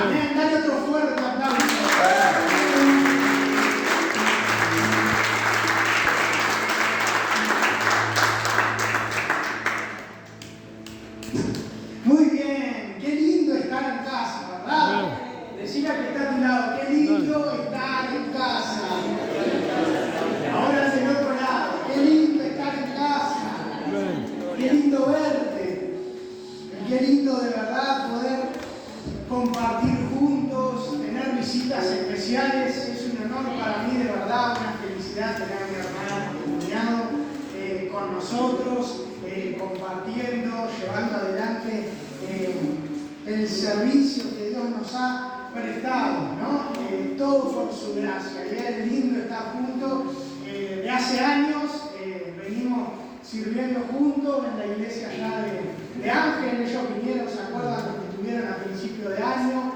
Amén. Dale otro fuerte aplauso. Muy bien, qué lindo estar en casa, ¿verdad? Decile al que está a tu lado, qué lindo estar en casa. Ahora del otro lado, qué lindo estar en casa. Qué lindo verte. Qué lindo de verdad poder compartir juntos, tener visitas especiales. Es un honor para mí, de verdad, una felicidad tener a mi hermana, mi cuñado con nosotros, compartiendo, llevando adelante el servicio que Dios nos ha prestado, ¿no? Todo por su gracia. Y es lindo estar juntos. De hace años venimos sirviendo juntos en la iglesia allá de Ángel. Ellos vinieron, ¿se acuerdan? Que estuvieron a principio de año.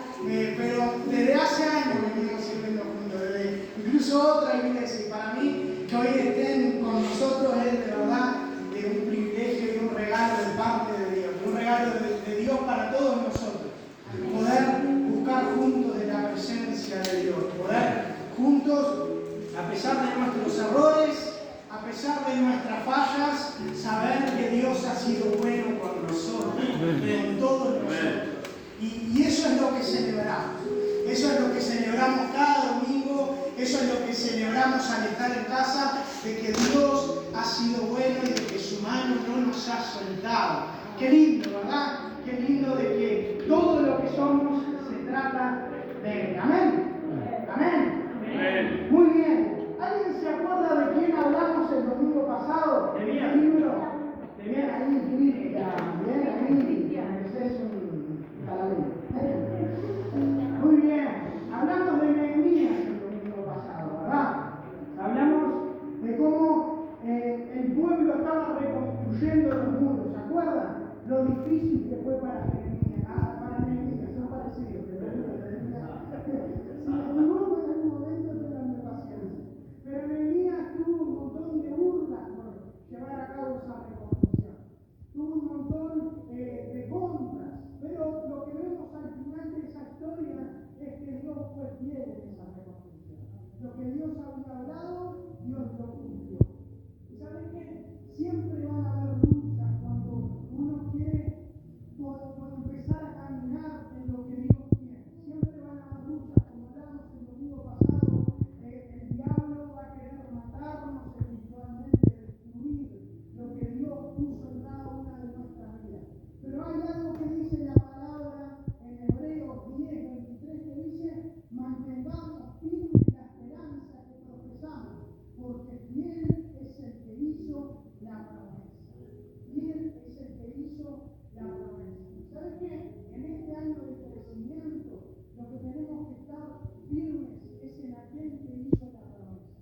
Pero desde hace años venimos sirviendo juntos, desde incluso otra iglesia. Y para mí, que hoy estén con nosotros es de verdad un privilegio y un regalo de parte de Dios. Un regalo de Dios para todos nosotros. Poder buscar juntos de la presencia de Dios. Poder juntos, a pesar de nuestros errores, a pesar de nuestras fallas, saber que Dios ha sido bueno con nosotros, con todos nosotros. Y eso es lo que celebramos. Eso es lo que celebramos cada domingo. Eso es lo que celebramos al estar en casa, de que Dios ha sido bueno y de que su mano no nos ha soltado. Qué lindo, ¿verdad? Qué lindo de que todo lo que somos se trata de Él. Amén. Amén. Amén. Muy bien. ¿Alguien se acuerda de quién hablamos el domingo pasado? ¿De mi libro? ¿De bien ahí, Biblia? ¿Bien ahí? Mereces un calavero. Muy bien. Hablamos de Nehemías el domingo pasado, ¿verdad? Hablamos de cómo el pueblo estaba reconstruyendo los muros. ¿Se acuerdan? Lo difícil que fue para Nehemías. Para Nehemías, son parecidos. Si los dibujos en algún momento tengan de paciencia. Pero Nehemías tuvo un montón de burlas por llevar a cabo esa reconstrucción. Tuvo un montón de contras. Pero lo que vemos al final de esa historia es que Dios fue fiel en esa reconstrucción. Lo que Dios había hablado, Dios lo cumplió. ¿Y saben qué? Siempre van a haber luchas cuando uno quiere empezar a caminar en lo que Dios quiere. Siempre van a haber luchas, como hablamos el domingo pasado, el diablo va a querer matarnos espiritualmente, destruir lo que Dios puso en cada una de nuestras vidas. Pero hay algo que dice la palabra en Hebreos 10:23 que dice: mantengamos firme la esperanza que profesamos, porque fiel es el que hizo la promesa. Fiel es el que hizo la promesa. ¿Sabes qué? En este año de crecimiento, lo que tenemos que estar firmes es en aquel que hizo la promesa.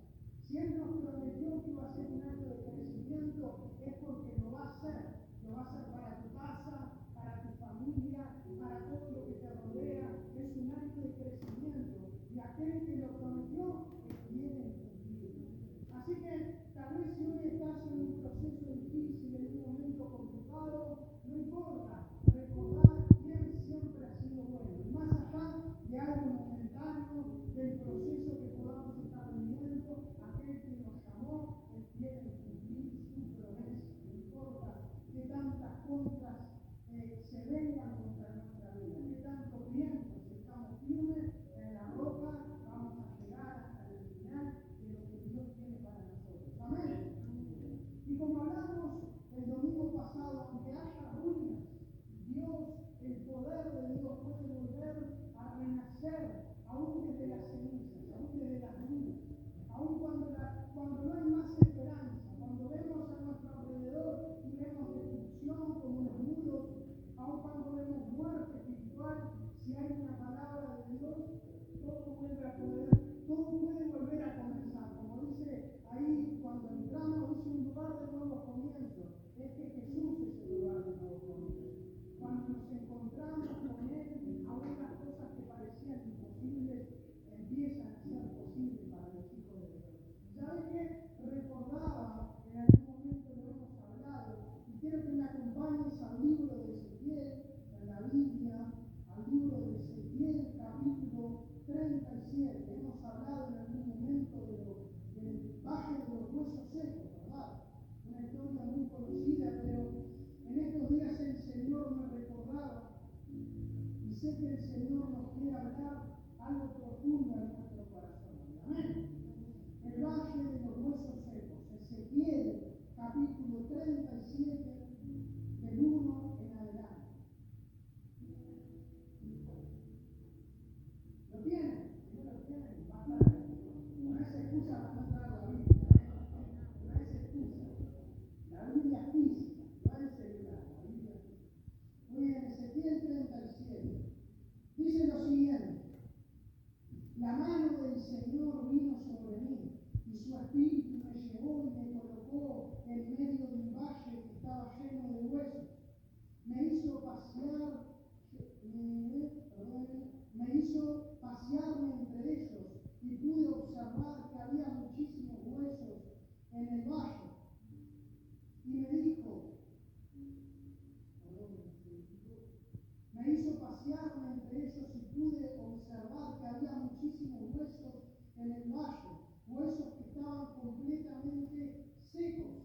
Si Él nos prometió que iba a ser un año de crecimiento, es porque lo va a hacer. Lo va a hacer para tu casa, para tu familia, para todo lo que te rodea. Es un año de crecimiento. Y aquel que lo prometió es fiel en cumplirlo. Así que tal vez si hoy estás en un proceso difícil, en un momento complicado, no importa. Recordar que Él siempre ha sido bueno. Y más allá de algo momentáneo, del proceso que podamos estar viviendo, aquel que nos llamó es fiel en cumplir su promesa. No importa que tantas contras se vengan contra nuestra vida, que tantos vientos, si estamos firmes en la roca, vamos a llegar hasta el final de lo que Dios tiene para nosotros. Amén. Y como hablamos el domingo pasado, aunque haya ruinas, Dios, el poder de Dios puede volver a renacer aún desde las cenizas, aún desde las ruinas, aún cuando no hay más esperanza, cuando vemos a nuestro alrededor y vemos destrucción como los muros, aún cuando vemos muerte espiritual, si hay una palabra de Dios, todo puede volver a comenzar. Como dice ahí, cuando entramos, dice un lugar de nuevos comienzos. Es que Jesús es el lugar de nuevos comienzos. Cuando nos encontramos con Él, aún las cosas que parecían imposibles que el Señor nos quiere hablar algo profundo en nuestro corazón. Amén. El valle de los huesos secos. Ezequiel, capítulo 37, del 1 en adelante. ¿Lo tienen? Si no lo tienen, va a estar ahí. No es excusa para no entrar a la Biblia. No es excusa. La Biblia física, no el celular, la Biblia física. Muy bien, Ezequiel 37. Dice lo siguiente: la mano del Señor vino sobre mí, y su espíritu me llevó y me colocó en medio de un valle que estaba lleno de huesos. Me hizo pasearme entre ellos, y pude observar que había muchísimos huesos en el valle. Y me hizo pasearme entre ellos y pude observar que había muchísimos huesos en el valle, huesos que estaban completamente secos.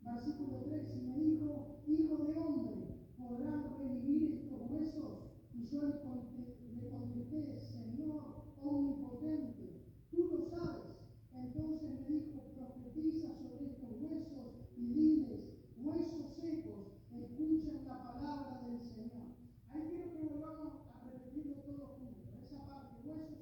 Versículo 3, y me dijo: hijo de hombre, ¿podrán revivir estos huesos? Y yo le contesté: Señor omnipotente, tú lo sabes. Entonces me dijo: profetiza sobre estos huesos y diles: huesos secos, escuchen la palabra del Señor. Ahí quiero que volvamos a repetirlo todos juntos. Esa parte: huesos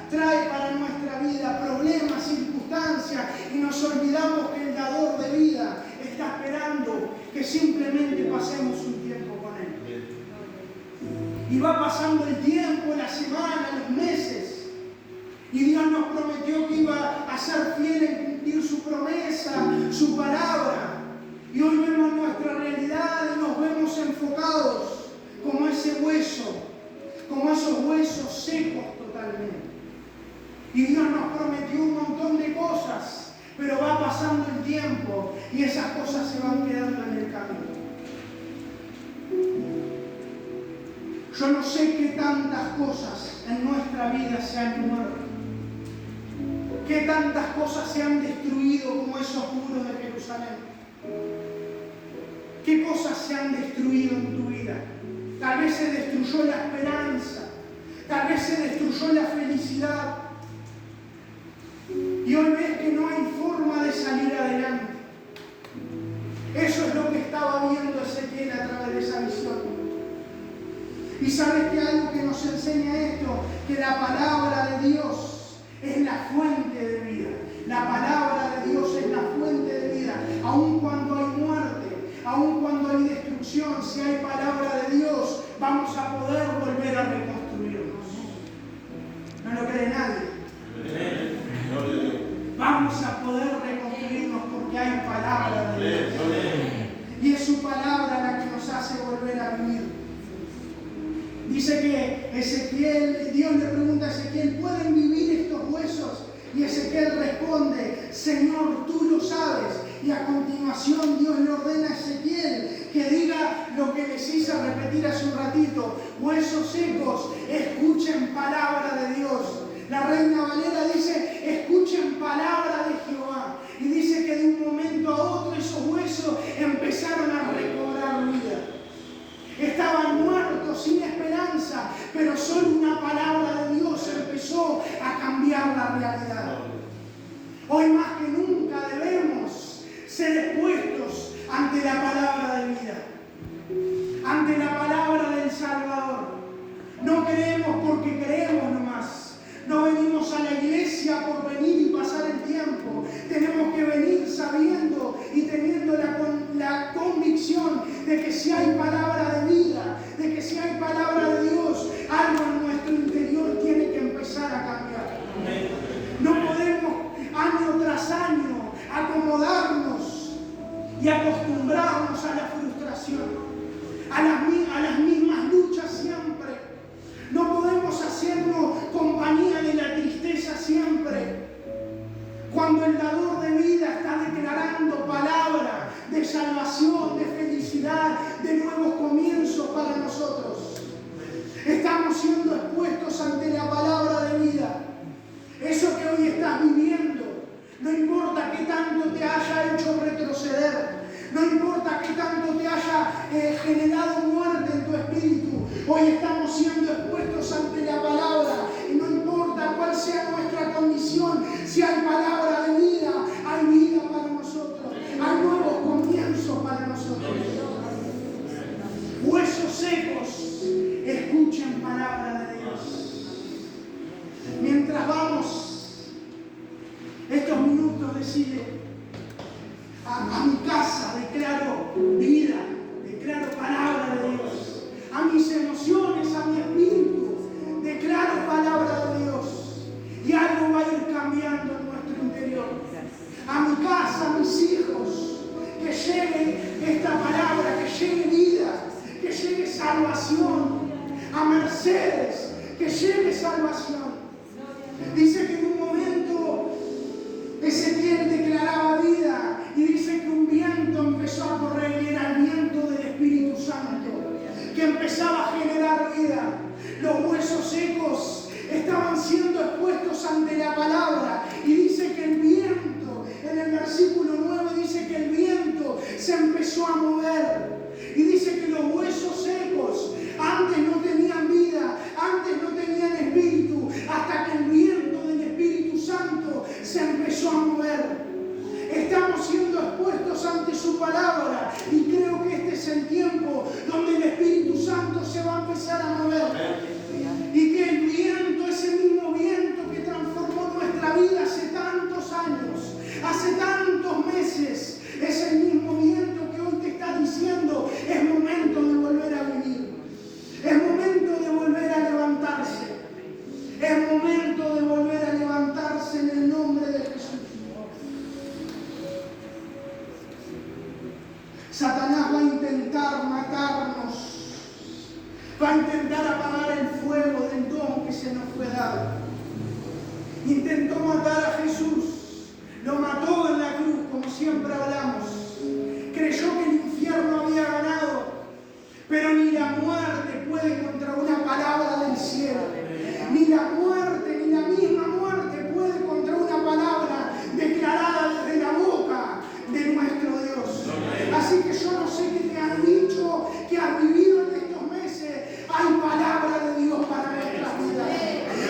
trae para nuestra vida problemas, circunstancias, y nos olvidamos que el dador de vida está esperando que simplemente pasemos un tiempo con Él. Y va pasando el tiempo, la semana, los meses, y Dios nos prometió que iba a ser fiel en cumplir su promesa, su palabra. Y hoy vemos nuestra realidad y nos vemos enfocados como ese hueso, como esos huesos secos totalmente. Y Dios nos prometió un montón de cosas, pero va pasando el tiempo y esas cosas se van quedando en el camino. Yo no sé qué tantas cosas en nuestra vida se han muerto, qué tantas cosas se han destruido como esos muros de Jerusalén. ¿Qué cosas se han destruido en tu vida? Tal vez se destruyó la esperanza, tal vez se destruyó la felicidad. Y hoy ves que no hay forma de salir adelante. Eso es lo que estaba viendo Ezequiel a través de esa visión. Y sabes que algo que nos enseña esto, que la palabra de Dios es la fuente de vida. La palabra de Dios es la fuente de vida. Aun cuando hay muerte, aun cuando hay destrucción, si hay palabra de Dios, vamos a poder volver a reconstruirnos. ¿No lo cree nadie? Vamos a poder reconstruirnos porque hay palabra de Dios. Y es su palabra la que nos hace volver a vivir. Dice que Ezequiel, Dios le pregunta a Ezequiel, ¿pueden vivir estos huesos? Y Ezequiel responde, Señor, tú lo sabes. Y a continuación Dios le ordena a Ezequiel que diga lo que les hice repetir hace un ratito. Huesos secos, escuchen palabra de Dios. La Reina Valera dice, escuchen palabra de Jehová. Y dice que de un momento a otro esos huesos empezaron a recobrar vida. Estaban muertos, sin esperanza, pero solo una palabra de Dios empezó a cambiar la realidad. Hoy más que nunca debemos ser expuestos ante la palabra de vida, ante la palabra del Salvador. No creemos porque creemos nomás. No venimos a la iglesia por venir y pasar el tiempo. Tenemos que venir sabiendo y teniendo la convicción de que si hay palabra de vida, de que si hay palabra de Dios, algo en nuestro interior tiene que empezar a cambiar. No podemos año tras año acomodarnos y acostumbrarnos a la frustración, a las mismas luchas siempre. No podemos hacernos compañía de la tristeza siempre, cuando el dador de vida salvación, de felicidad, de nuevos comienzos para nosotros. Estamos siendo expuestos ante la palabra de vida. Eso que hoy estás viviendo, no importa qué tanto te haya hecho retroceder, no importa qué tanto te haya generado muerte en tu espíritu, hoy estamos siendo expuestos ante la palabra y no importa cuál sea nuestra condición, si hay palabra de vida, hay vida para nosotros, hay nuevos comienzos para nosotros. Huesos secos, escuchen palabra de Dios. Mientras vamos, estos minutos decide a mi casa, declaro vida, declaro palabra de Dios. A mis emociones, a mi espíritu, declaro palabra de Dios. Y algo va a ir cambiando en nuestro interior. A mi casa, a mis hijos, que llegue esta palabra, que llegue vida, que llegue salvación. A Mercedes, que llegue salvación. Dice que en un momento Ezequiel declaraba vida y dice que un viento empezó a correr y era el viento del Espíritu Santo que empezaba a generar vida. Los huesos secos estaban siendo expuestos ante la palabra y dice que el viento, en el versículo 9 dice que el viento se empezó a mover y dice que los huesos secos antes no tenían vida, antes no tenían espíritu, hasta que el viento del Espíritu Santo se empezó a mover. Estamos siendo expuestos ante su palabra y creo que este es el tiempo donde el Espíritu Santo se va a empezar a mover. Y que el viento, ese mismo viento que transformó nuestra vida hace tantos años, hace tantos meses, es el mismo viento que hoy te está diciendo, es momento de volver a vivir. Es momento de volver a levantarse. Es momento de volver a levantarse en el nombre de Jesús. Satanás va a intentar matarnos, va a intentar apagar el fuego del don que se nos fue dado. Intentó matar a Jesús, lo mató en la cruz, como siempre hablamos. Creyó que el infierno había ganado, pero ni la muerte puede contra una palabra del cielo. Ni la muerte, ni la misma muerte puede contra una palabra declarada desde la boca de nuestro Dios. Así que yo no sé qué te han dicho, que has vivido en estos meses. Hay palabra de Dios para nuestras vidas.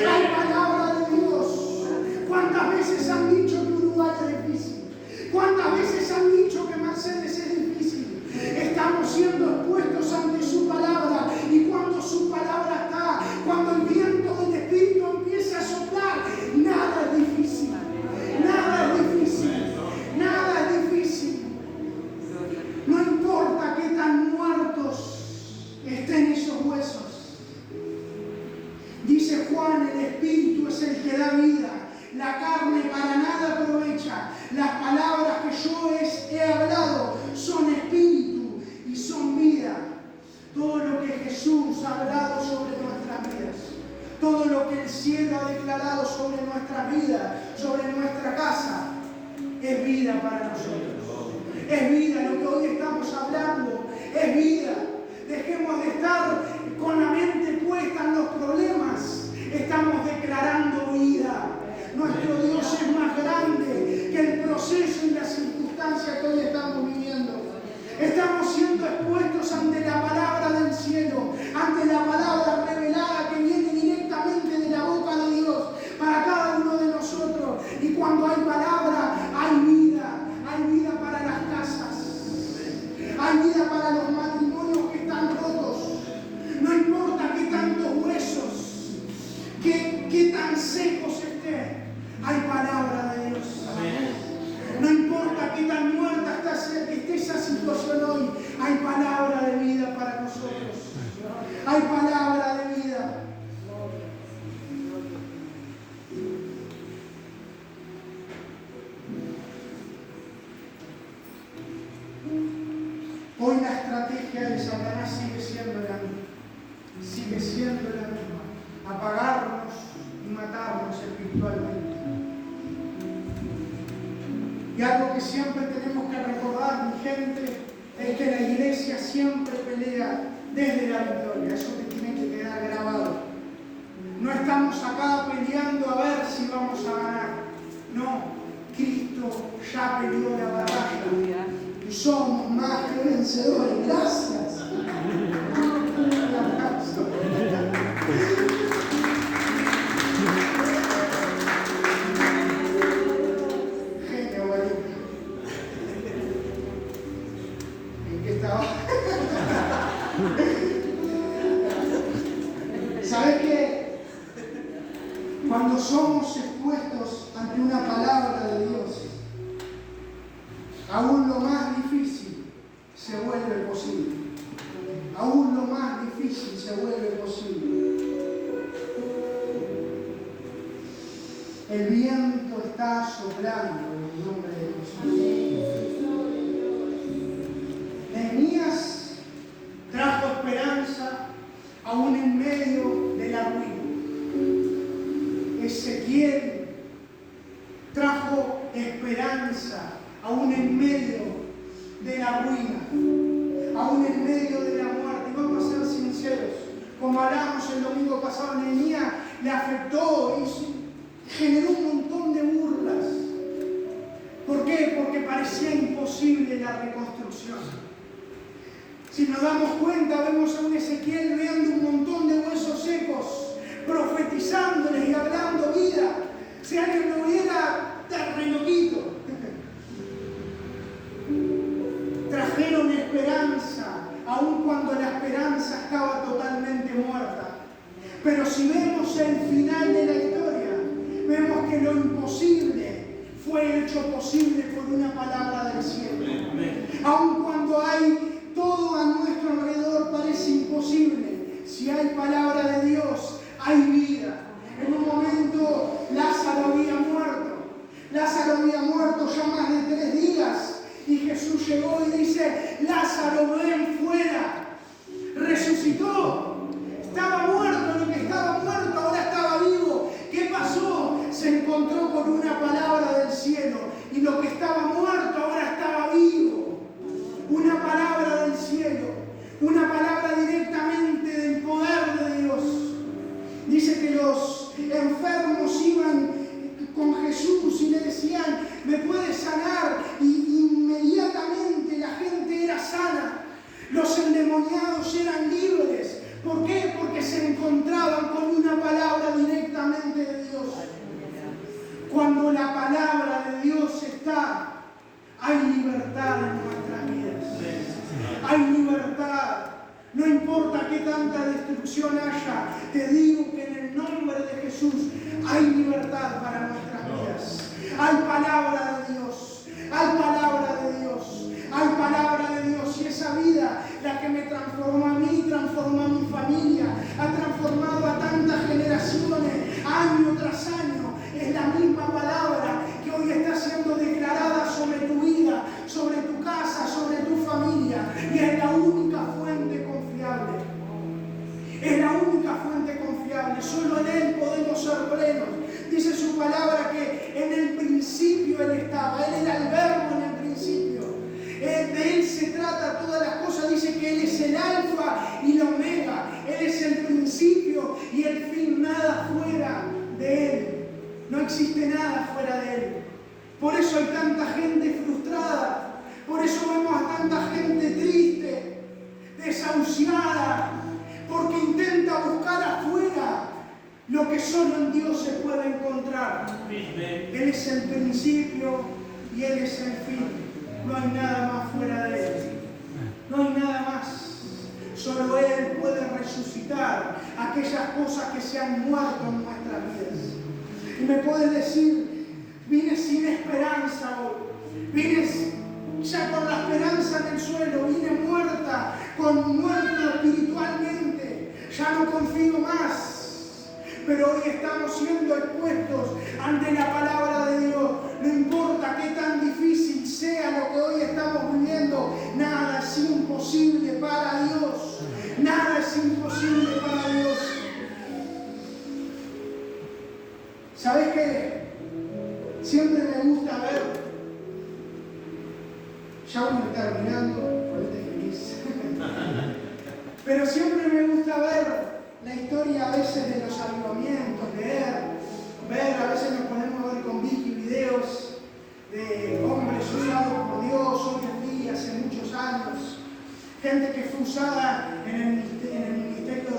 Hay palabra de Dios. ¿Cuántas veces han dicho que Uruguay es difícil? ¿Cuántas veces han dicho que Mercedes es difícil? Estamos siendo expuestos ante su palabra y cuando su palabra está, cuando el viento del Espíritu empieza a soplar, nada es difícil. Nada es difícil. Nada es difícil. No importa qué tan muertos estén esos huesos. Dice Juan, el Espíritu es el que da vida. La carne para nada aprovecha. Las palabras que yo he hablado son espíritu y son vida. Todo lo que Jesús ha hablado sobre nuestras vidas, todo lo que el cielo ha declarado sobre nuestras vidas, sobre nuestra casa, es vida para nosotros. Es vida, lo que hoy estamos hablando es vida. Dejemos de estar con la mente puesta en los problemas. Estamos declarando vida. Nuestro Dios es más grande que el proceso y las circunstancias que hoy estamos viviendo. Estamos siendo expuestos ante la palabra del cielo, ante la palabra revelada que viene directamente de la boca de Dios para cada uno de nosotros. Y cuando hay palabra, hay vida para las casas, hay vida para los matrimonios que están rotos. No importa qué tantos huesos, qué tan secos estén, hay palabra de Dios. No importa qué tan muerta esté esa situación hoy, hay palabra de vida para nosotros. Hay palabra de vida. Hoy la estrategia de Satanás sigue siendo la misma. Sigue siendo la misma. Apagarnos y matarnos espiritualmente. Y algo que siempre tenemos que recordar, mi gente, es que la iglesia siempre pelea desde la victoria. Eso te tiene que quedar grabado. No estamos acá peleando a ver si vamos a ganar. No, Cristo ya peleó la batalla. Y somos más que vencedores. Gracias. Un aplauso. Genio, Guadalupe. ¿En qué estaba? ¿Sabes qué? Cuando somos expuestos ante una palabra de Dios, aún lo más difícil se vuelve posible. Aún lo más difícil se vuelve posible. El viento está soplando en el nombre de Jesús. Nehemías trajo esperanza aún en medio de la ruina. Ezequiel trajo esperanza aún en medio de la ruina, aún en medio de la muerte. Y vamos a ser sinceros, como hablamos el domingo pasado, Nehemías le afectó y generó un montón de burlas. ¿Por qué? Porque parecía imposible la reconstrucción. Si nos damos cuenta, vemos a un Ezequiel viendo un montón de huesos secos, profetizándoles y hablando vida. Si alguien lo viera, está re loquito. Trajeron esperanza, aun cuando la esperanza estaba totalmente muerta. Pero si vemos el final de la historia, vemos que lo imposible fue hecho posible por una palabra del cielo. Aun cuando hay todo a nuestro alrededor parece imposible, si hay palabra de Dios, hay vida. En un momento Lázaro había muerto. Lázaro había muerto ya más de 3 días. Y Jesús llegó y dice: Lázaro, ven fuera. Resucitó. Estaba muerto, lo que estaba muerto ahora estaba vivo. ¿Qué pasó? Se encontró con una palabra del cielo. Y lo que estaba muerto ahora estaba vivo. Una palabra del cielo. Una palabra directamente del poder de Dios. Dice que los enfermos iban con Jesús y le decían: ¿me puedes sanar? Y inmediatamente la gente era sana. Los endemoniados eran libres. ¿Por qué? Porque se encontraban con una palabra directamente de Dios. Cuando la palabra de Dios está, hay libertad en nuestras vidas. Hay libertad. No importa qué tanta destrucción haya, te digo que en el nombre de Jesús hay libertad para nuestras vidas. Hay palabra de Dios. Hay palabra de Dios. Hay palabra de Dios. Y esa vida, la que me transformó a mí, transformó a mi familia, ha transformado a tantas generaciones, año tras año, es la misma palabra que hoy está siendo declarada sobre tu vida, sobre tu casa, sobre tu familia. Y es la única fuente confiable. Es la única fuente confiable. Solo en Él podemos ser plenos. Dice su palabra que en el principio Él estaba. Él era el verbo en el principio. De Él se trata todas las cosas. Dice que Él es el alfa y la omega. Él es el principio y el fin. Nada fuera de Él. No existe nada fuera de Él. Por eso hay tanta gente frustrada. Por eso vemos a tanta gente triste, desahuciada, porque intenta buscar afuera lo que solo en Dios se puede encontrar. Él es el principio y Él es el fin. No hay nada más fuera de Él. No hay nada más. Solo Él puede resucitar aquellas cosas que se han muerto en nuestras vidas. Y me puedes decir: vine sin esperanza hoy. Vine ya con la esperanza en el suelo. Vine muerto espiritualmente. Ya no confío más. Pero hoy estamos siendo expuestos ante la palabra de Dios. No importa qué tan difícil sea lo que hoy estamos viviendo, nada es imposible para Dios. Nada es imposible para Dios. ¿Sabes qué? Siempre me gusta ver Ya voy a estar terminando, ponete feliz. Pero siempre me gusta ver la historia a veces de los avivamientos, ver, a veces nos ponemos a ver con Vicky videos de hombres usados por Dios hoy en día, hace muchos años, gente que fue usada en el ministerio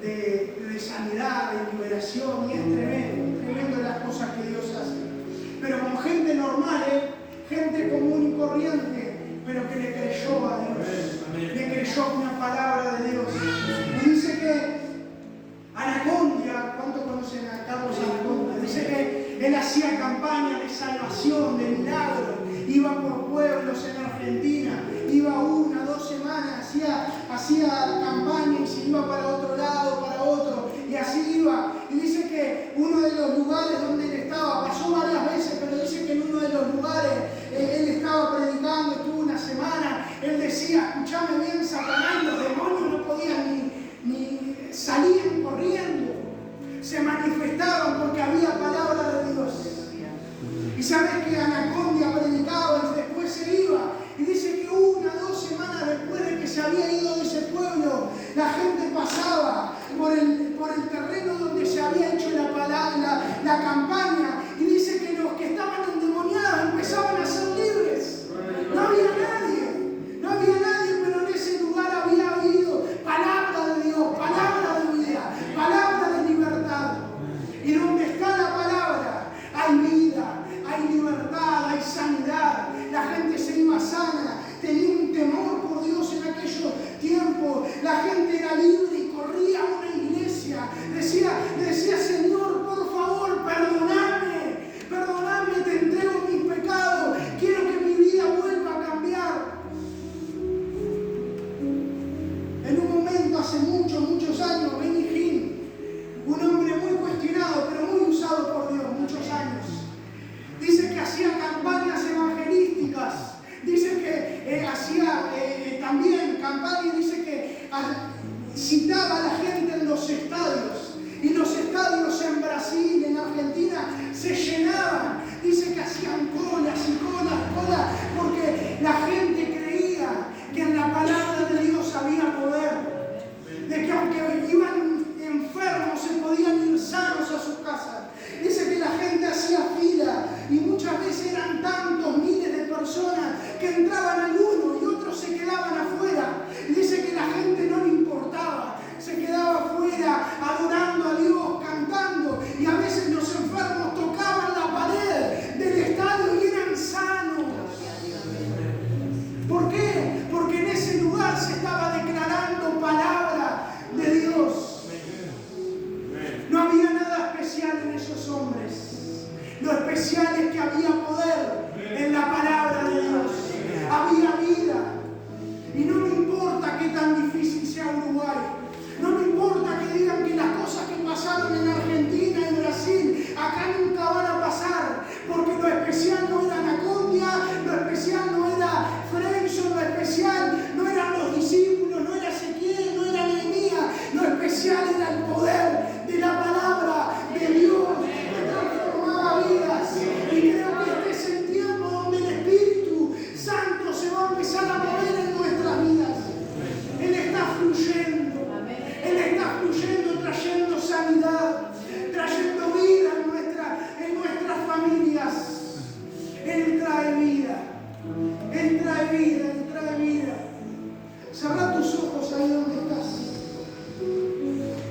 de sanidad, de liberación, y es tremendo las cosas que Dios hace. Pero con gente normal, gente común y corriente, pero que le creyó a Dios, le creyó una palabra de Dios. Y dice que Anacondia, ¿cuántos conocen a Carlos Anacondia? Dice que él hacía campaña de salvación, de milagro, iba por pueblos en Argentina, iba 1 o 2 semanas, hacía campaña y se iba para otro lado, para otro, y así iba. Y dice que uno de los lugares donde él estaba, pasó varias veces, pero dice que en uno de los lugares él estaba predicando, estuvo 1 semana, él decía, escuchame bien, Satanás, los demonios no podían ni salían corriendo, se manifestaban porque había palabra de Dios. Y sabes que Anacondia predicaba y después se iba. Y dice que 1 o 2 semanas después de que se había ido de ese pueblo, la gente pasaba por el terreno donde se había hecho la campaña. Y dice que los que estaban endemoniados empezaban a ser libres. No había nadie, pero en ese lugar había habido palabra de Dios, palabra de vida, palabra de libertad. Y donde está la palabra, hay vida, hay libertad, hay sanidad. La gente se iba sana, tenía un temor por Dios en aquellos tiempos. La gente era libre y corría a una iglesia. Decía, Señor, por favor, perdoname, te entrego mis pecados. Quiero que mi vida vuelva a cambiar. En un momento, hace muchos años, Benny Hinn, un hombre muy cuestionado, pero muy usado por Dios, muchos años. Dice que hacía campañas evangelísticas, dice que hacía también campañas, dice que citaba a la gente